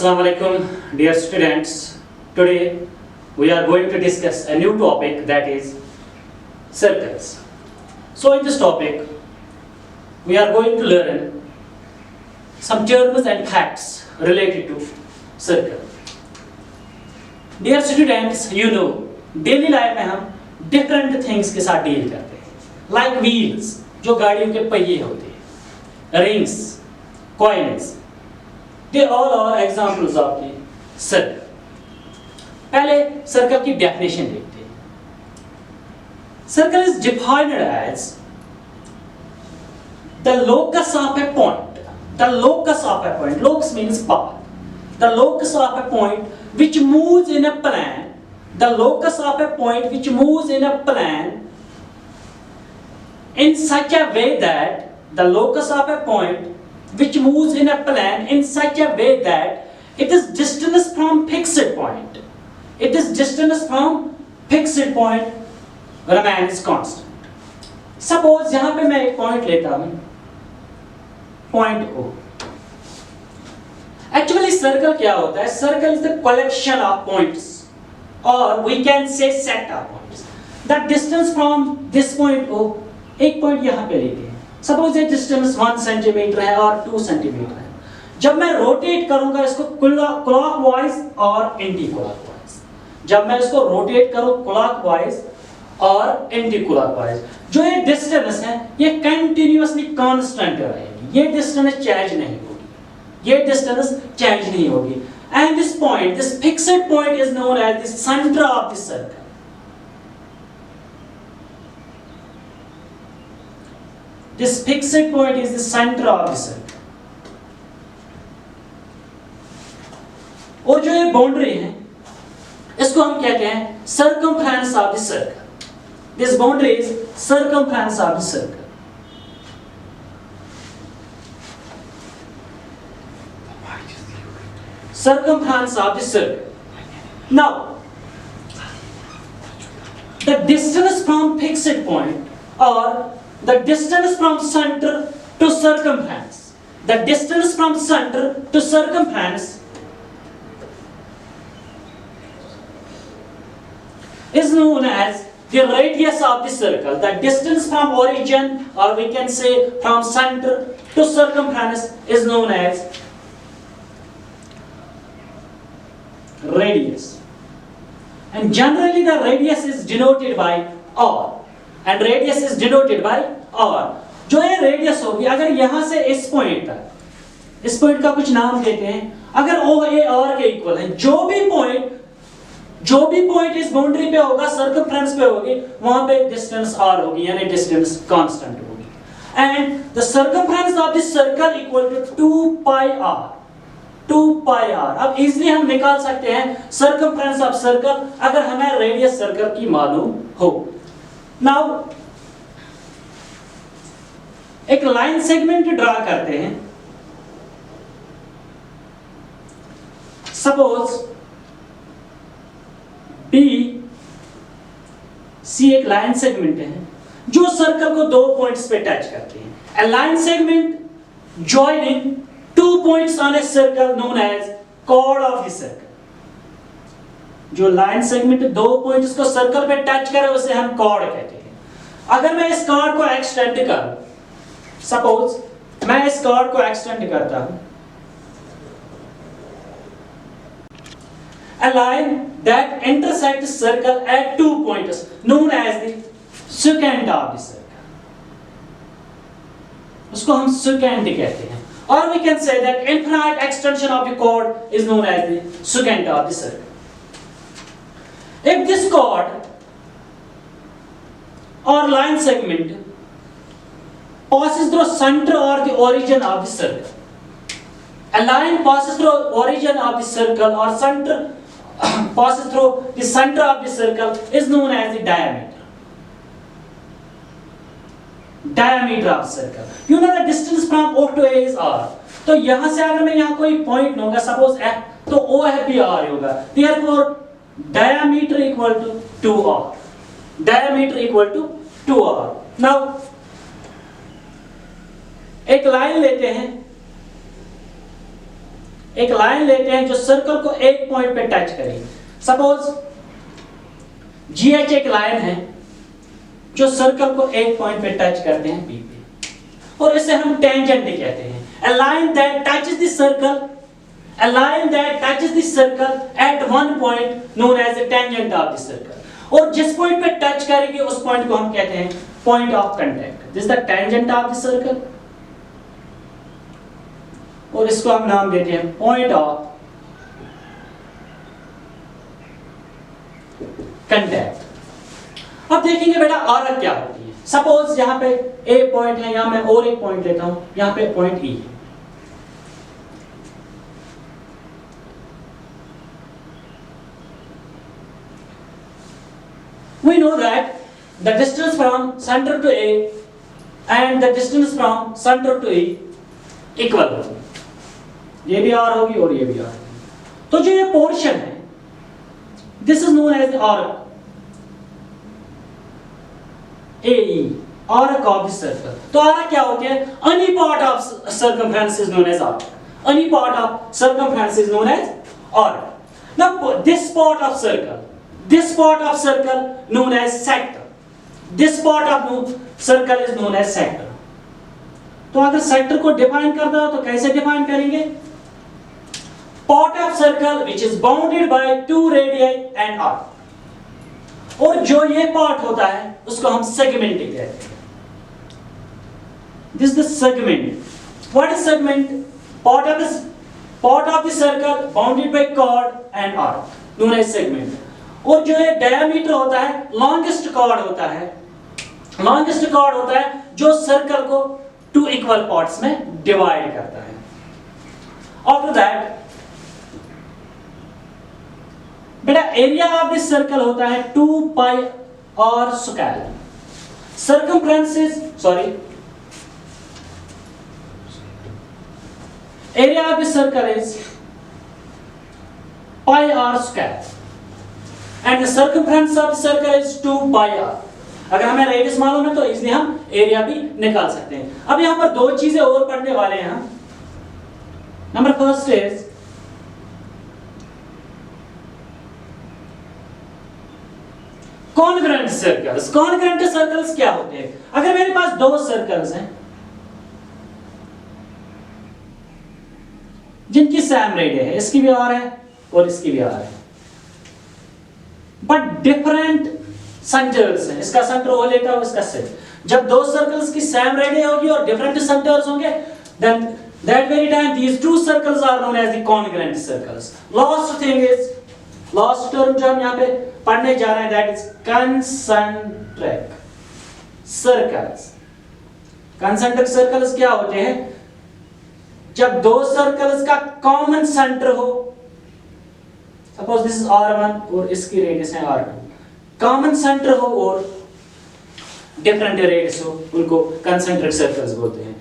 Assalamu alaikum, dear students. Today we are going to discuss a new topic, that is circles. So in this topic we are going to learn some terms and facts related to circle. Dear students, you know daily life में हम different things के साथ deal करते हैं, like wheels जो गाड़ियों के पहिए होते हैं, rings, coins. They all are examples of the circle. पहले circle की definition देखते हैं. Circle is defined as the locus of a point. The locus of a point. Locus means path. The locus of a point which moves in a plane. The locus of a point which moves in a plane in such a way that the locus of a point which moves in a plane in such a way that it is distance from fixed point. It is distance from fixed point remains constant. Suppose यहाँ पे मैं एक point लेता हूँ, point O. Actually circle क्या होता है? Circle is the collection of points, or we can say set of points. The distance from this point O, एक point यहाँ पे लेते हैं. सपोज ये डिस्टेंस 1 सेंटीमीटर है और 2 सेंटीमीटर है. जब मैं रोटेट करूंगा इसको क्लॉकवाइज और एंटी क्लॉकवाइज, जब मैं इसको रोटेट करूं क्लॉकवाइज और एंटी क्लॉकवाइज, जो ये डिस्टेंस है ये कंटिन्यूअसली कांस्टेंट रहेगी. ये डिस्टेंस चेंज नहीं होगी, ये डिस्टेंस चेंज नहीं होगी. And this point, this fixed point is known as the centre of the circle. This fixed point is the center of the circle. और जो ये बाउंड्री है इसको हम कहते हैं circumference of the circle. This boundary is circumference of the circle. Circumference of the circle. Now, the distance from fixed point or the distance from center to circumference, the distance from center to circumference is known as the radius of the circle. The distance from origin, or we can say from center to circumference, is known as radius. And generally the radius is denoted by r. And radius is denoted by r. जो ये radius होगी, अगर यहां से इस point तक, इस point का कुछ नाम देते हैं, अगर ओ ए आर के इक्वल है, जो भी पॉइंट इस बाउंड्री पे होगा, सर्कमफ्रेंस पे होगी, वहां पे डिस्टेंस आर होगी, यानी डिस्टेंस कांस्टेंट होगी. And the circumference of this circle equal to 2 pi r. 2 pi r. अब इजीली हम निकाल सकते हैं सर्कमफ्रेंस ऑफ सर्कल अगर हमें रेडियस सर्कल की मालूम हो. नाउ एक लाइन सेगमेंट ड्रा करते हैं. सपोज बी सी एक लाइन सेगमेंट है जो सर्कल को 2 पॉइंट्स पे टच करते हैं. A line segment joining 2 points on a circle known as chord of the circle. जो लाइन सेगमेंट 2 पॉइंट्स को सर्कल पे टच करे उसे हम कॉर्ड कहते हैं. अगर मैं इस कॉर्ड को एक्सटेंड करूं, सपोज मैं इस कॉर्ड को एक्सटेंड करता हूं, a line that intersects circle at 2 points known as the secant of the circle. उसको हम secant कहते हैं. Or we can say that infinite extension of the chord is known as the secant of the circle. If this chord or line segment passes through center or the origin of the circle, a line passes through origin of the circle or center passes through the center of the circle is known as the diameter. Diameter of circle. You know the distance from O to A is r. तो यहां से अगर मैं यहां कोई point लूंगा, suppose F, तो O है भी r होगा. Therefore diameter equal to 2r. Diameter equal to 2r. Now एक लाइन लेते हैं एक लाइन लेते हैं जो सर्कल को एक पॉइंट पे टच करे। सपोज GH एक लाइन है जो सर्कल को एक पॉइंट पे टच करते हैं B पे, और इसे हम टेंजेंट कहते हैं। A line that touches the circle, a line that touches the circle at one point known as the tangent of the circle. और जिस पॉइंट पे टच करेगी उस पॉइंट को हम कहते हैं point of contact. This is the tangent of the circle, और इसको हम नाम देते हैं पॉइंट ऑफ कांटेक्ट। अब देखेंगे बेटा आर्क क्या होती है। सपोज यहां पे ए पॉइंट है, यहां मैं और एक पॉइंट लेता हूं, यहां पे पॉइंट ई है। We know that the distance from center to A and the distance from center to E equal होगी। ये भी R होगी और ये भी R होगी। तो जो ये पोर्शन है, this is known as the arc AE, arc of the circle। तो arc क्या होती है? Any part of circumference is known as arc। Any part of circumference is known as arc। Now this part of circle known as sector, this part of circle is known as sector। तो अगर sector को define करना हो तो कैसे define करेंगे? part of circle which is bounded by two radii and arc। और जो ये पार्ट होता है उसको हम सेगमेंट कहते हैं। this is the segment। what is segment? part of the circle bounded by chord and arc known as segment। और जो है डायमीटर होता है, लॉन्गेस्ट कॉर्ड होता है जो सर्कल को टू इक्वल पार्ट्स में डिवाइड करता है। आफ्टर दैट बेटा एरिया ऑफ दिस सर्कल होता है 2 पाई r square. Circumference area of this circle is pi r square and the circumference of the circle is 2 pi r। अगर हमें radius मालूम है तो इसलिए हम एरिया भी निकाल सकते हैं। अब यहां पर दो चीजें और पढ़ने वाले हैं हम। Number first is congruent circles. Congruent circles क्या होते हैं? अगर मेरे पास दो सर्कल्स हैं जिनकी सेम रेडियस है, इसकी भी आर है और इसकी भी आर है, बट डिफरेंट सेंटर्स हैं, इसका सेंटर ओ लेता है, इसका सेंटर। जब दो सर्कल्स की सेम रेडियस होगी और डिफरेंट सेंटर्स होंगे, then that very time these two circles are known as the congruent circles. Last term जो हम यहां पे पढ़ने जा रहे हैं that is concentric circles. Concentric circles क्या होते हैं? जब दो सर्कल्स का कॉमन सेंटर हो, सपोज दिस इज r1 और इसकी रेडियस है r2, कॉमन सेंटर हो और डिफरेंट रेडियस हो, उनको कंसेंट्रिक सर्कल्स बोलते हैं।